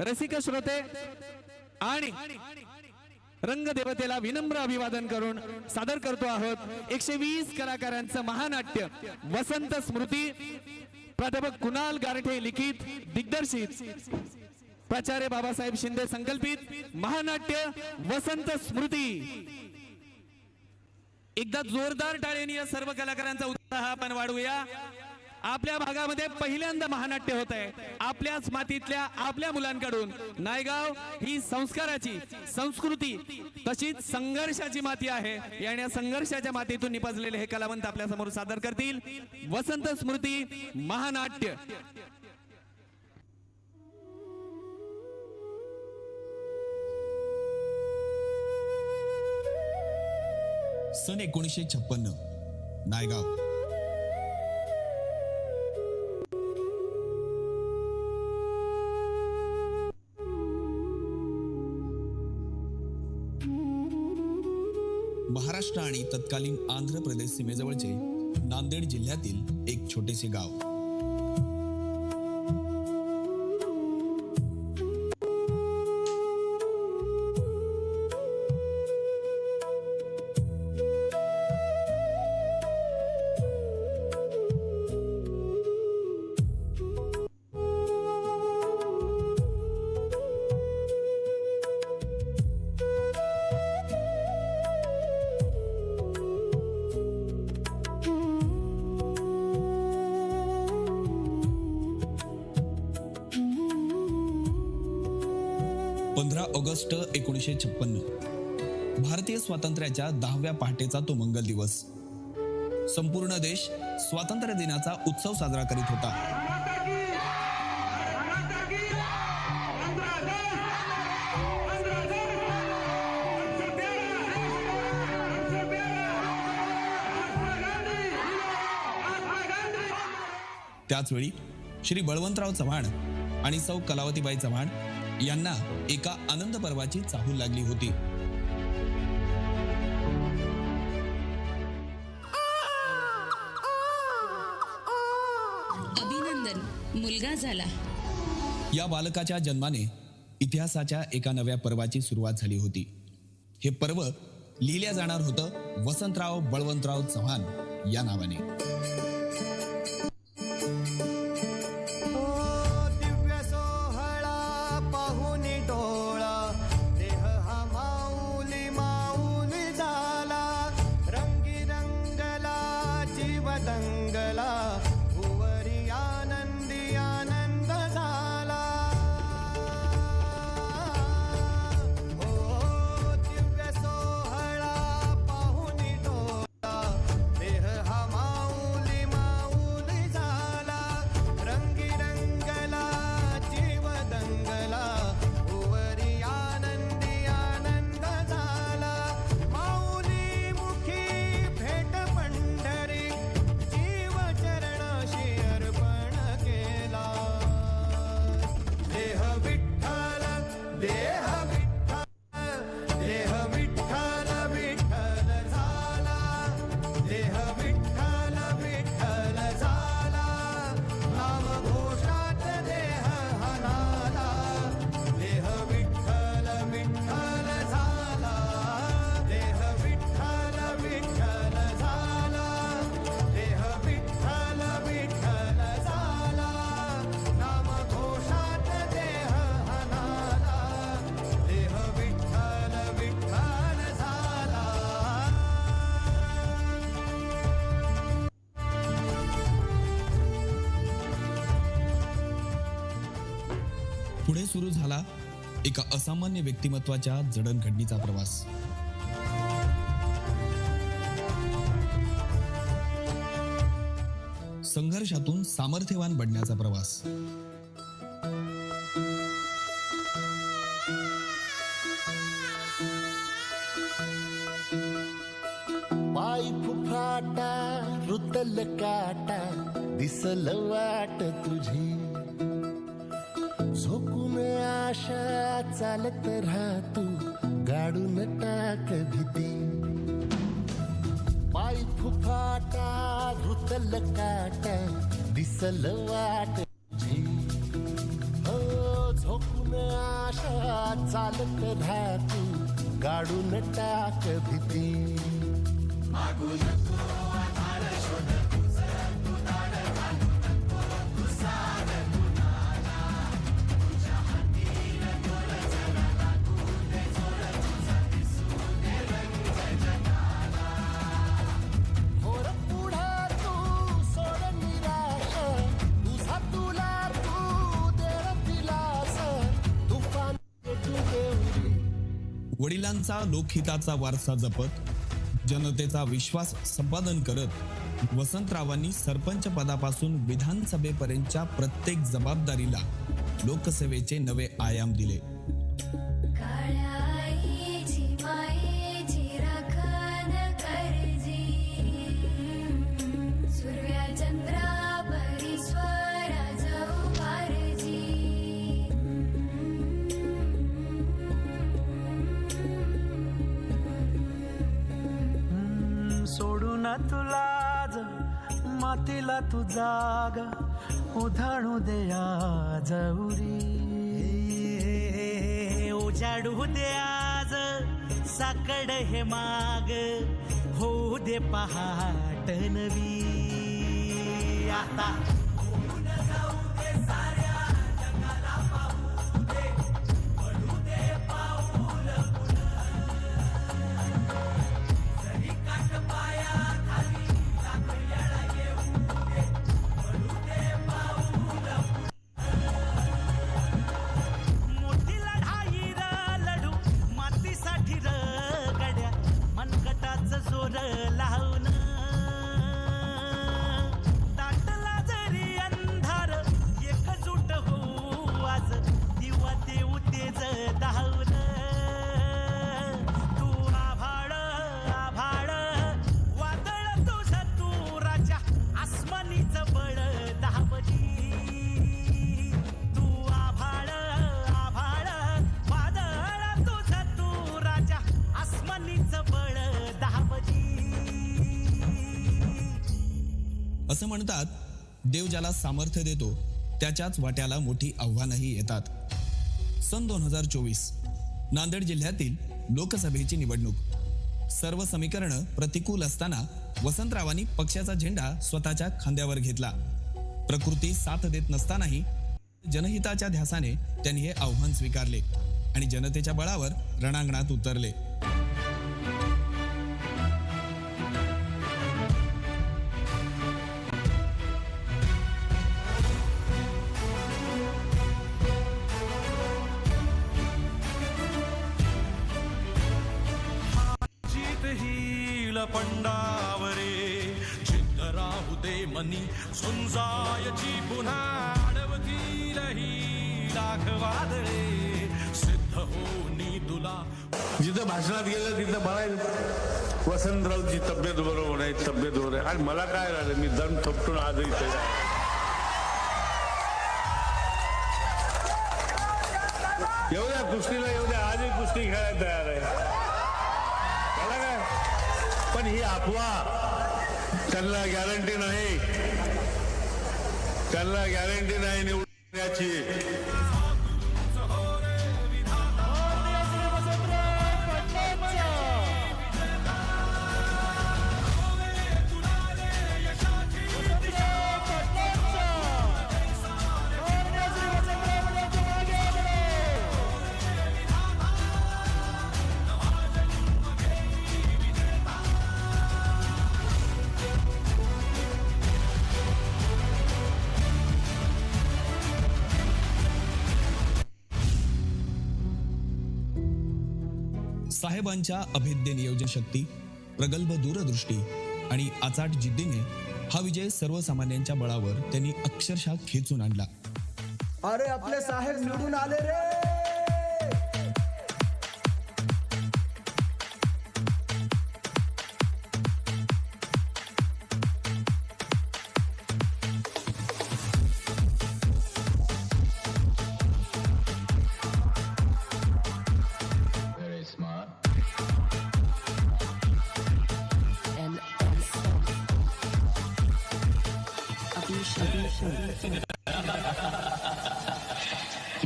रसिक श्रोते आणि रंगदेवतेला विनम्र अभिवादन करून सादर करतो आहोत 120 कलाकारांचं महानाट्य वसंत स्मृती। प्राध्यापक कुणाल गारठे लिखित दिग्दर्शित प्राचार्य बाबासाहेब शिंदे संकल्पित महानाट्य वसंत स्मृती। एकदा जोरदार टाळ्यांनी या सर्व कलाकारांचा उत्साह आपण वाढवूया। आपल्या भागामध्ये पहिल्यांदा महानाट्य होत आहे आपल्याच मातीतल्या आपल्या मुलांकडून। नायगाव ही संस्काराची संस्कृती तशीच संघर्षाची माती आहे आणि या संघर्षाच्या मातीतून निपजलेले हे कलावंत आपल्या समोर सादर करतील वसंत स्मृती महानाट्य। सन 1956 नायगाव। महाराष्ट्र आणि तत्कालीन आंध्र प्रदेश सीमेजवळचे नांदेड जिल्ह्यातील एक छोटेसे गाव। ऑगस्ट 1956 भारतीय स्वातंत्र्याच्या 10व्या पहाटेचा तो मंगल दिवस। संपूर्ण देश स्वातंत्र्य दिनाचा उत्सव साजरा करीत होता। त्याच वेळी श्री बळवंतराव चव्हाण आणि सौ कलावतीबाई चव्हाण यांना एका आनंद पर्वाची चाहूल लागली होती। अभिनंदन, मुलगा झाला। या बालकाच्या जन्माने इतिहासाच्या एका नव्या पर्वाची सुरुवात झाली होती। हे पर्व लिहिल्या जाणार होतं वसंतराव बळवंतराव चव्हाण या नावाने। पुढे सुरू झाला एका असामान्य व्यक्तिमत्वाच्या जडणघडणीचा प्रवास। संघर्षातून सामर्थ्यवान बनण्याचा प्रवास। पाय फुफाटा रुतल काटा दिसल वाट तुझी झोकून आशा चालत राहतू गाडून टाक भीती। पाय फुफाटा रुतल काटा दिसल वाट तुझी झोकून सोडून आशा चालत राहा तू गाडून टाक भीती होर पुढे तू सोड निराश तुझा तुला तू देव दिलास तुफान पेटू देऊरी वडिलांचा लोकहिताचा वारसा जपत जनतेचा विश्वास संपादन करत वसंतरावांनी सरपंच पदापासून विधानसभेपर्यंतच्या प्रत्येक जबाबदारीला लोकसेवेचे नवे आयाम दिले. काळ्या आईची मायेची राखण करजी सूर्या चंद्रा परिस्वरा जाऊ भारजी सोडून तुला मातीला तू जाग उधाणू दे जवरी उजाडू दे आज साकड हे माग होऊ दे पहाट नवी आता जोर लावून दाटला जरी अंधार एकजूट हो आज दिवा देऊ तेज धावून तू आभाळ आभाळ वादळ तुझ तू राजा आसमानीच बळ धावली तू आभाळ आभाळ वादळ तुझ तू राजा आसमानीच बळ असं म्हणतात, देव ज्याला सामर्थ्य देतो त्याच्याच वाट्याला मोठी आव्हानही येतात. सन 2024 नांदेड जिल्ह्यातील लोकसभेची निवडणूक. सर्व समीकरणं प्रतिकूल असताना वसंतरावांनी पक्षाचा झेंडा स्वतःच्या खांद्यावर घेतला. प्रकृती साथ देत नसतानाही जनहिताच्या ध्यासाने त्यांनी हे आव्हान स्वीकारले आणि जनतेच्या बळावर रणांगणात उतरले. पंडावरे जिद्द राहू दे मनी सुंजायची पुन्हा अडवतील ही लाख वादळे सिद्ध होनी तुला. जिथं भाषणात गेलं तिथं म्हणायचं वसंतरावची तब्येत बरोबर नाही, तब्येत बरोबर आहे. आणि मला काय झालं, मी दम थोपटून आजही तयार आहे. एवढ्या कुस्तीला एवढ्या आजही कुस्ती खेळायला तयार आहे. पण ही अफवा त्यांना गॅरंटी नाही, त्यांना गॅरंटी नाही निवडण्याची. साहेबांच्या अभेद्य नियोजन शक्ती, प्रगल्भ दूरदृष्टी आणि अचाट जिद्दीने हा विजय सर्वसामान्यांच्या बळावर त्यांनी अक्षरशः खेचून आणला. अरे आपले साहेब निवडून आले रे.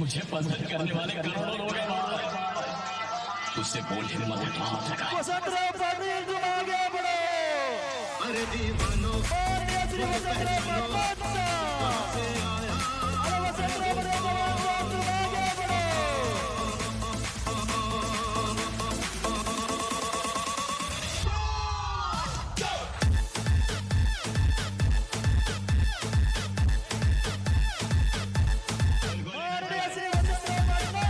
मुझे पसंद करने वाले करोड़ों लोग हैं तुझसे बोल हिम्मत है तो हाथ लगा वसंतराव पाटील तुम आगे बढ़ो अरे दीवानो माननीय श्री वसंतराव पाटील अरे वसंतराव पाटील तुम आगे बढ़ो माननीय श्री वसंतराव पाटील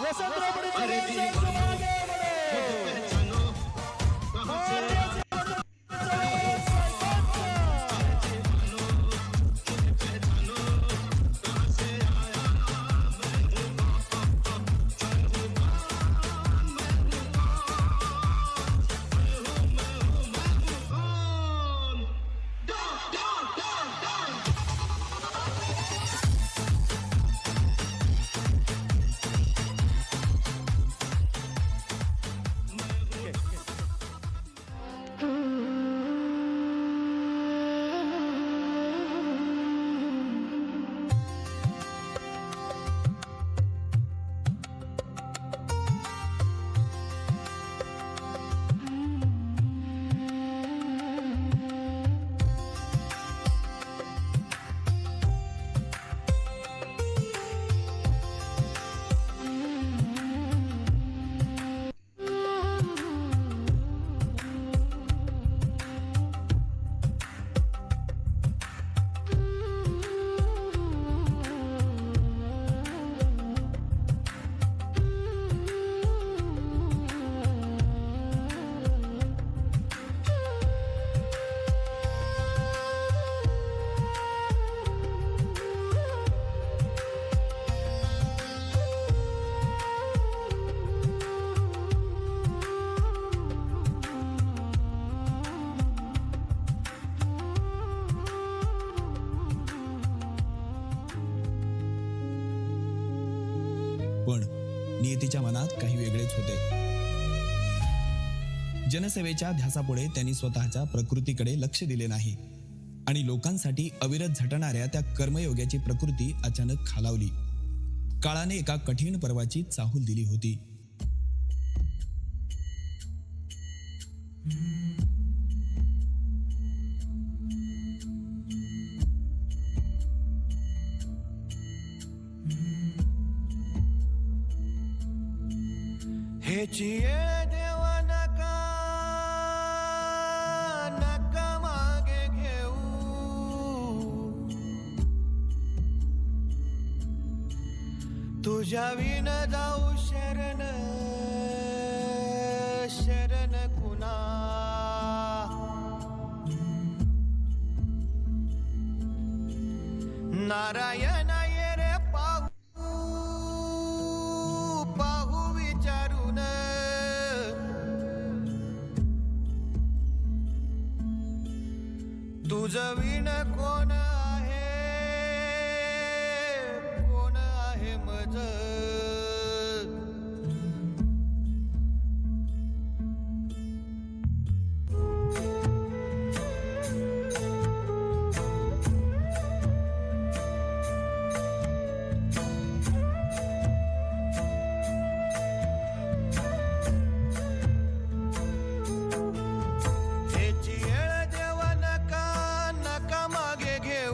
वसंतराव पाटील तुम आगे बढ़ो माननीय श्री पण नियतीच्या मनात काही वेगळेच होते. जनसेवेच्या ध्यासापुढे त्यांनी स्वतःच्या प्रकृतीकडे लक्ष दिले नाही आणि लोकांसाठी अविरत झटणाऱ्या त्या कर्मयोग्याची प्रकृती अचानक खालावली. काळाने एका कठीण पर्वाची चाहूल दिली होती. हेची येळ देवा नका नका मागे घेऊ तुझ्या विन जाऊ शरण शरण कुणा नारायण ये रे पाहू पाहू विचारून तुझं विण कोण आहे मज हेची येळ देवा नका नका मागे घेऊ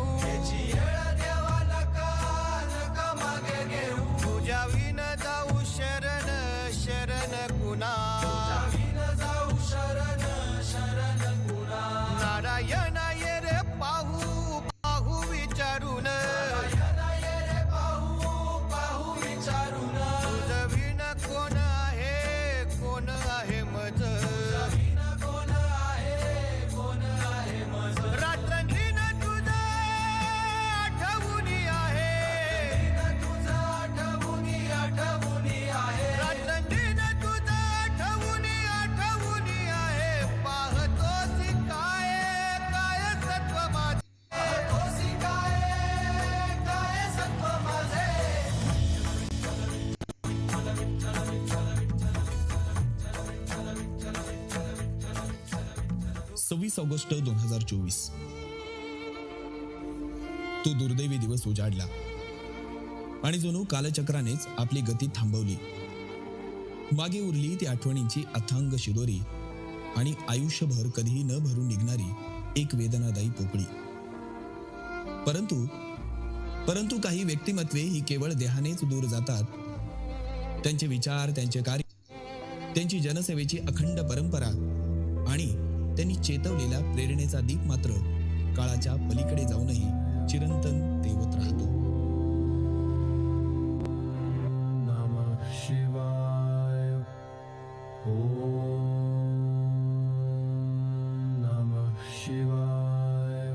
26 ऑगस्ट 2024. तो दुर्दैवी दिवस उजाडला आणि जणू कालचक्रानेच आपली गती थांबवली. मागे उरली ती आठवणींची अथांग शिदोरी आणि आयुष्यभर कधीही न भरून निघणारी एक वेदनादायी पोकळी. परंतु काही व्यक्तिमत्वे ही केवळ देहानेच दूर जातात. त्यांचे विचार, त्यांचे कार्य, त्यांची जनसेवेची अखंड परंपरा आणि त्यांनी चेतवलेला प्रेरणेचा दीप मात्र काळाच्या पलीकडे जाऊनही चिरंतन तेवत राहतो. नमः शिवाय. ओम नमः शिवाय.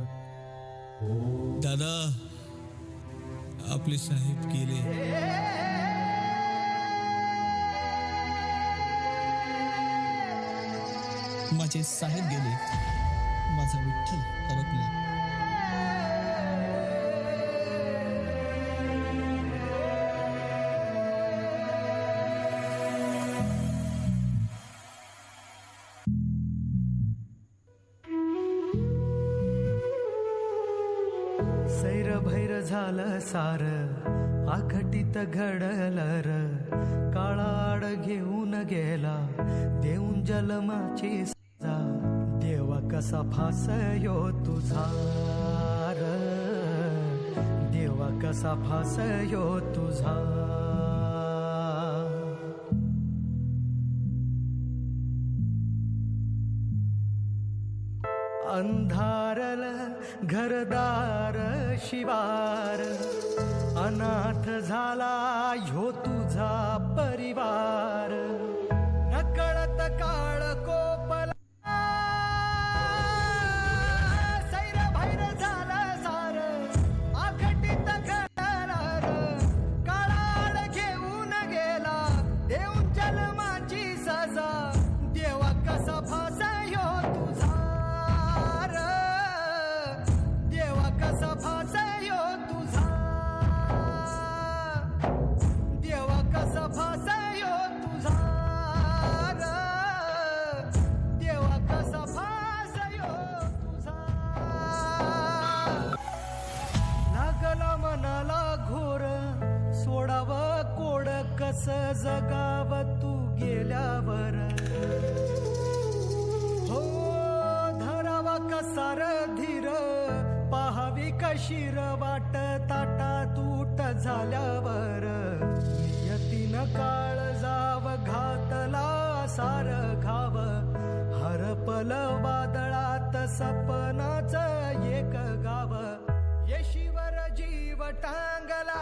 ओम. दादा, आपले साहेब गेले. माझे साहेब गेले, माझा विठ्ठल हरपला. सैरभैर झालं सार आखटीत घडलं र. काळाड घेऊन गेला देऊन जलमाची सजा. देवा कसा फासयो तुझा र. देवा कसा फासयो तुझा. अंधारल घरदार शिवार. अनाथ झाला ह्यो तुझा परिवार. नकळत काळ कोपला सैरभैर झालं सार आखटीत घडलं र. काळाड घेऊन गेला देऊन जन्माची सजा. देवा कसा फासयो तुझा. कसा फासयो तुझा. देवा कसा फासयो तुझा. देवा कसा फासयो तुझा. लागला मनाला घोर सोडावं कोड कस जगाव तू गेल्यावर. हो धरावा कसार धीर पाहावी कशीर वाट ताटा तूट झाल्यावर. नियतीनं काळ जाव घातला सार घाव. हरपल वादळात सपनाच एक गाव. येशीवर जीव टांगला.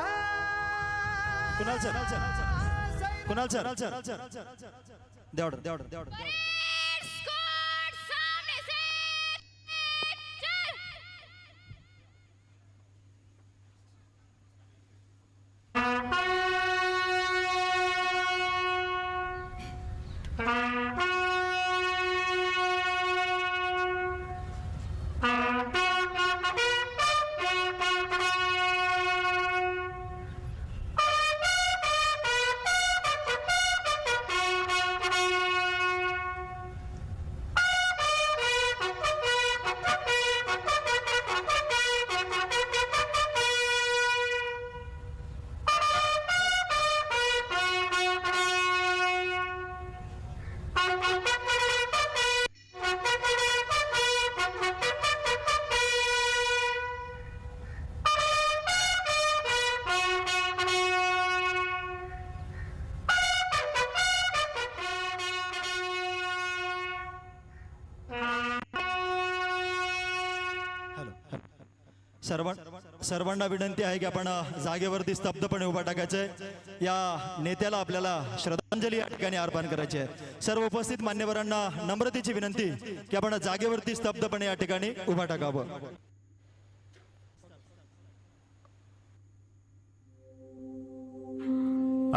सर्वांना विनंती आहे की आपण जागेवरती स्तब्धपणे उभा टाकायचंय. या नेत्याला आपल्याला श्रद्धांजली या ठिकाणी अर्पण करायची आहे. सर्व उपस्थित मान्यवरांना नम्रतेची विनंती की आपण जागेवरती स्तब्धपणे या ठिकाणी उभा टाकावं.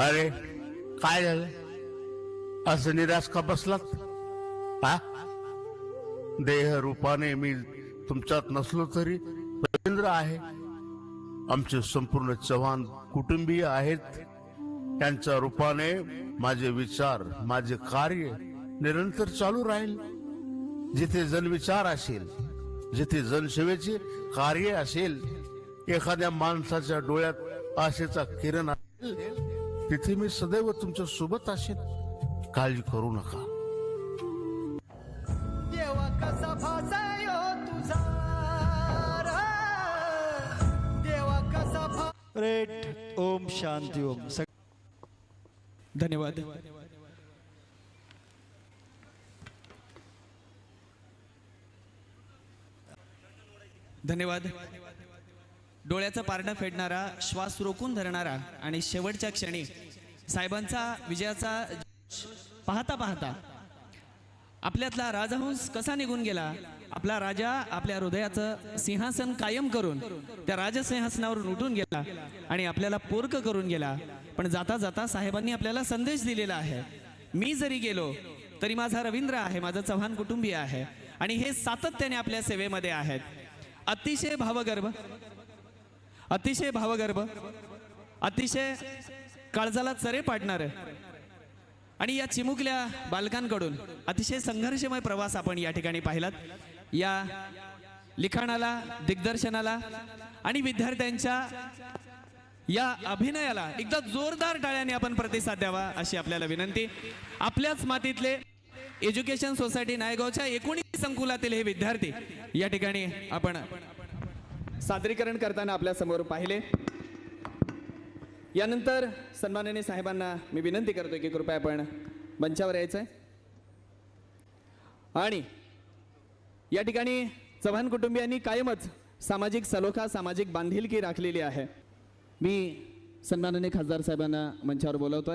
अरे काय झालं, असं निराश का बसलात? हा, देह रूपाने मी तुमच्यात नसलो तरी रवींद्र आहे. आमचे संपूर्ण चव्हाण कुटुंबीय आहेत. त्यांच्या रूपाने माझे विचार, माझे कार्य निरंतर चालू राहील. जिथे जनविचार असेल, जिथे जनसेवेचे कार्य असेल, एखाद्या माणसाच्या डोळ्यात आशेचा किरण असेल, तिथे मी सदैव तुमच्या सोबत असेल. काळजी करू नका. देवा कसा भासायो तुझा र. देवा कसा रेट ओम शांती ओम. धन्यवाद. धन्यवाद. डोळ्याचं पारडं फेडणारा, श्वास रोखून धरणारा आणि शेवटच्या क्षणी साहेबांचा विजयाचा पाहता पाहता आपल्यातला राजहंस कसा निघून गेला. आपला राजा आपल्या हृदयाचं सिंहासन कायम करून त्या राजसिंहासनावरून उठून गेला आणि आपल्याला पोरक करून गेला. पण जाता जाता साहेबांनी आपल्याला संदेश दिलेला आहे. मी जरी गेलो तरी माझा रवींद्र आहे, माझं चव्हाण कुटुंबीय आहे आणि हे सातत्याने आपल्या सेवेमध्ये आहेत. अतिशय भावगर्भ, अतिशय भावगर्भ, अतिशय काळजाला चरे पाडणार आणि या चिमुकल्या बालकांकडून अतिशय संघर्षमय प्रवास आपण या ठिकाणी पाहिलात. या लिखाणाला, दिग्दर्शनाला आणि विद्यार्थ्यांच्या या अभिनयाला एकदा जोरदार टाळ्याने आपण प्रतिसाद द्यावा अशी आपल्याला विनंती. आपल्याच मातीतले एज्युकेशन सोसायटी नायगावच्या 19 संकुलातील हे विद्यार्थी या ठिकाणी आपण सादरीकरण करताना आपल्या समोर पाहिले. यानंतर सन्माननीय साहेबांना मी विनंती करतो की कृपया आपण मंचावर यायचंय आणि या ठिकाणी चव्हाण कुटुंबियांनी कायमच सामाजिक सलोखा, सामाजिक बांधिलकी राखलेली आहे. मी सन्माननीय खासदार साहेबांना मंचावर बोलवतोय.